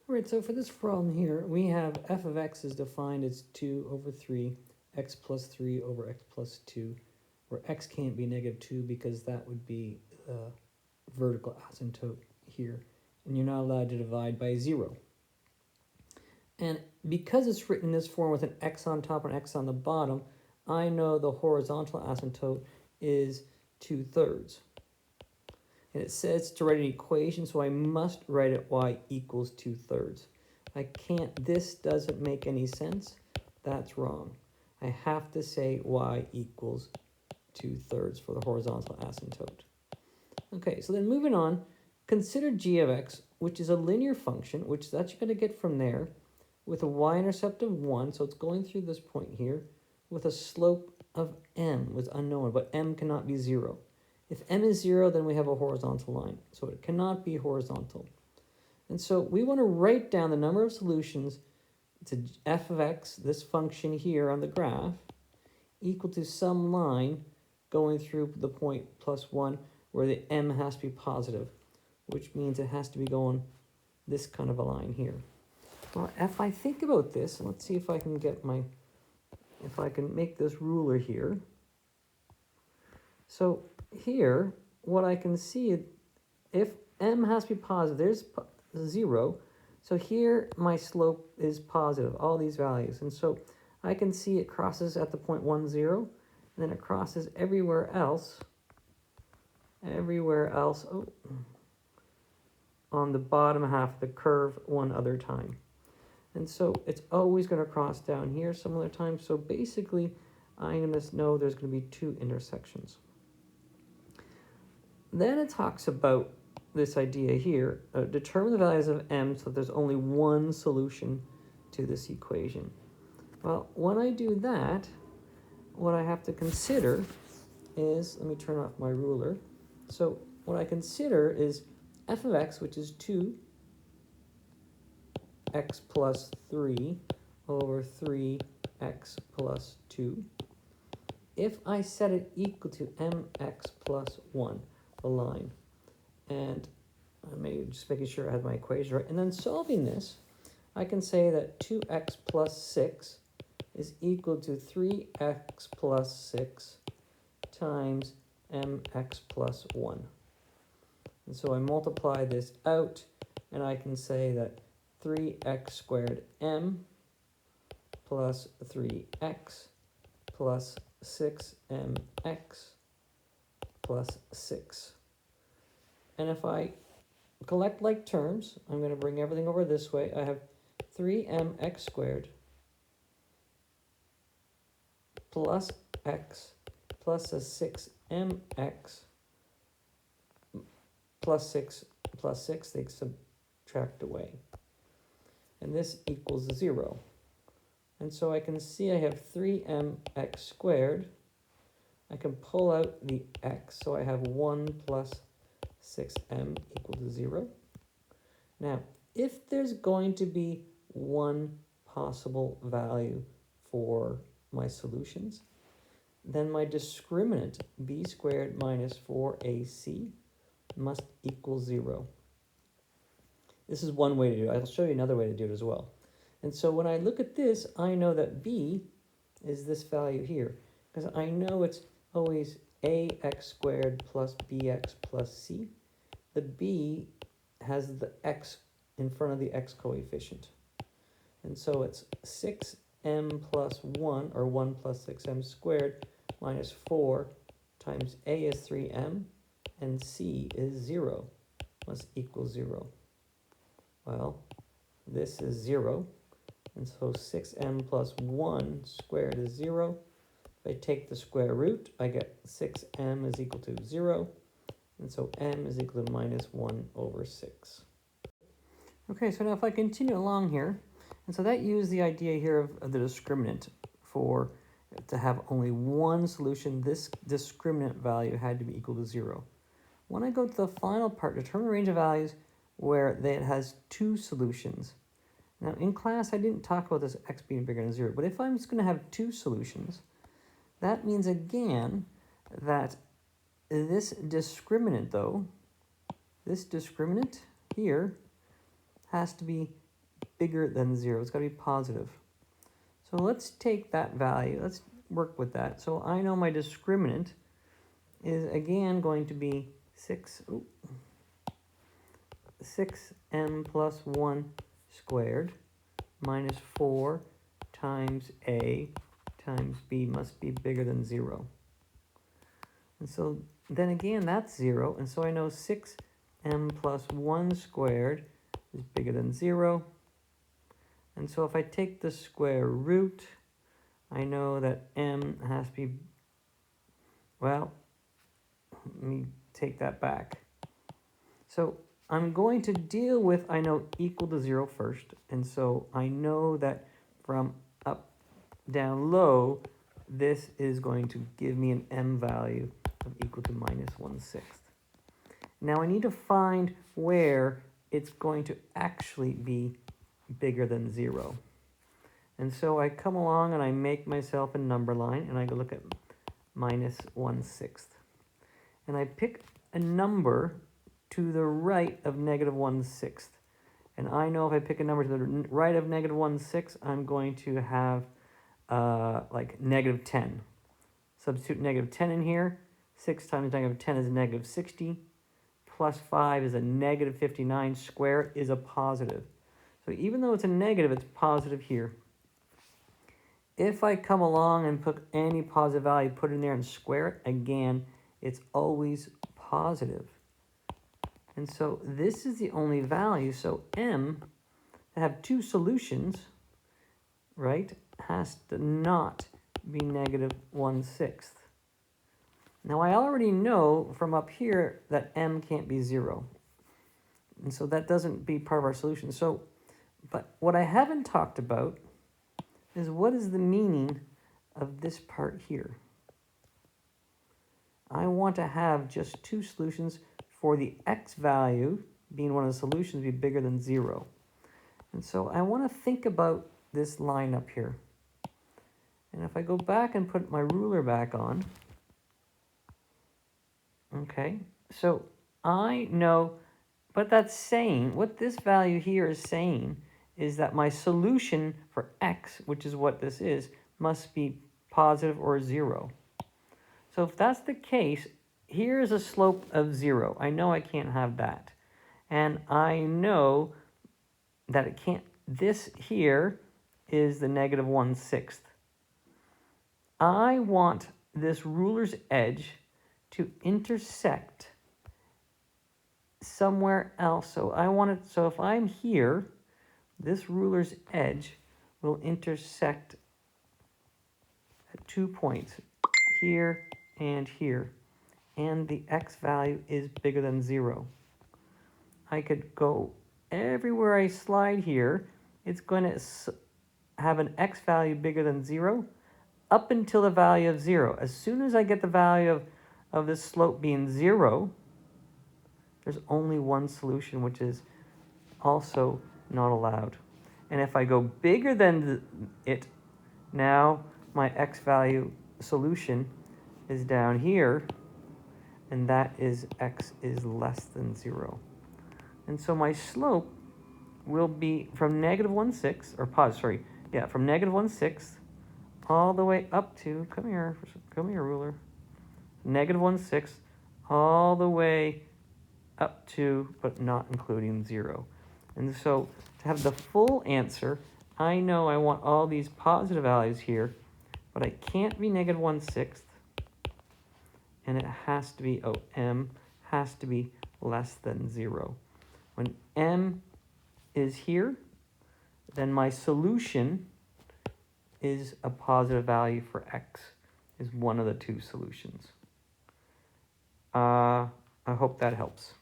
All right, so for this problem here, we have f of x is defined as 2 over 3, x plus 3 over x plus 2, where x can't be negative 2 because that would be vertical asymptote here, and you're not allowed to divide by 0. And because it's written in this form with an x on top and x on the bottom, I know the horizontal asymptote is 2/3. And it says to write an equation, so I must write it y equals 2/3. I can't, this doesn't make any sense. That's wrong. I have to say y equals 2/3 for the horizontal asymptote. Okay, so then moving on, consider g of x, which is a linear function, which that's you're going to get from there, with a y-intercept of 1, so it's going through this point here, with a slope of m, was unknown, but m cannot be 0. If m is 0, then we have a horizontal line, so it cannot be horizontal. And so we want to write down the number of solutions to f of x, this function here on the graph, equal to some line going through the point +1 where the m has to be positive, which means it has to be going this kind of a line here. Well, if I think about this, let's see if I can get if I can make this ruler here. So here, what I can see, if m has to be positive, there's 0. So here, my slope is positive, all these values. And so I can see it crosses at the point 1, 0, and then it crosses everywhere else, on the bottom half of the curve one other time. And so it's always going to cross down here some other time. So basically, I'm going to know there's going to be 2 intersections. Then it talks about this idea here, determine the values of m so that there's only one solution to this equation. Well, when I do that, what I have to consider is, let me turn off my ruler. So what I consider is f of x, which is 2x plus 3 over 3x plus 2. If I set it equal to mx plus 1, the line, and I may just making sure I have my equation right, and then solving this, I can say that 2x plus 6 is equal to 3x plus 6 times mx plus 1. And so I multiply this out, and I can say that 3x squared m plus 3x plus 6mx plus 6. And if I collect like terms, I'm going to bring everything over this way. I have 3mx squared plus x plus a 6mx plus 6, they subtract away. And this equals 0. And so I can see I have 3mx squared. I can pull out the x, so I have 1 plus 6m equal to 0. Now, if there's going to be one possible value for my solutions, then my discriminant, b squared minus 4ac, must equal 0. This is one way to do it. I'll show you another way to do it as well. And so when I look at this, I know that b is this value here, because I know it's always ax squared plus bx plus c. The b has the x in front of the x coefficient. And so it's 6m plus 1, or 1 plus 6m squared, minus 4 times a is 3m, and c is 0, must equal 0. Well, this is 0, and so 6m plus 1 squared is 0. If I take the square root, I get 6m is equal to 0, and so m is equal to minus 1 over 6. Okay, so now if I continue along here, and so that used the idea here of the discriminant for to have only one solution. This discriminant value had to be equal to 0. When I go to the final part, determine a range of values where it has 2 solutions. Now in class, I didn't talk about this x being bigger than 0, but if I'm just going to have 2 solutions, that means again that this discriminant though, this discriminant here has to be bigger than 0. It's got to be positive. So let's take that value. Let's work with that. So I know my discriminant is again going to be 6m plus 1 squared minus 4 times a times b must be bigger than 0. And so then again, that's 0. And so I know 6m plus 1 squared is bigger than 0. And so if I take the square root, I know that m has to be, well, let me take that back. So I'm going to deal with, I know, equal to 0 first. And so I know that from up, down, low, this is going to give me an m value of equal to minus 1/6. Now I need to find where it's going to actually be bigger than 0. And so I come along and I make myself a number line, and I go look at minus 1/6. And I pick a number to the right of negative 1/6. And I know if I pick a number to the right of negative 1/6, I'm going to have like negative 10. Substitute negative 10 in here. 6 times negative 10 is negative 60. Plus 5 is a negative 59. Square is a positive. So even though it's a negative, it's positive here. If I come along and put any positive value, put it in there and square it, again, it's always positive. And so this is the only value. So m, to have two solutions, right, has to not be negative 1/6. Now I already know from up here that m can't be 0. And so that doesn't be part of our solution. So, but what I haven't talked about is what is the meaning of this part here. I want to have just two solutions for the x value, being one of the solutions, be bigger than 0. And so I want to think about this line up here. And if I go back and put my ruler back on, okay, so I know, but that's saying, what this value here is saying is that my solution for x, which is what this is, must be positive or 0. So if that's the case, here is a slope of 0. I know I can't have that. And I know that it can't, this here is the negative 1/6. I want this ruler's edge to intersect somewhere else. So I want it, so if I'm here, this ruler's edge will intersect at 2 points, here and here. And the x value is bigger than 0. I could go everywhere I slide here, it's going to have an x value bigger than 0 up until the value of 0. As soon as I get the value of this slope being 0, there's only one solution, which is also not allowed. And if I go bigger than it, now my x value solution is down here, and that is x is less than 0. And so my slope will be from negative 1/6, or from negative 1/6 all the way up to, come here, ruler, negative 1/6 all the way up to, but not including 0. And so to have the full answer, I know I want all these positive values here, but I can't be negative 1/6, and it has to be, m has to be less than 0. When m is here, then my solution is a positive value for x, is one of the two solutions. I hope that helps.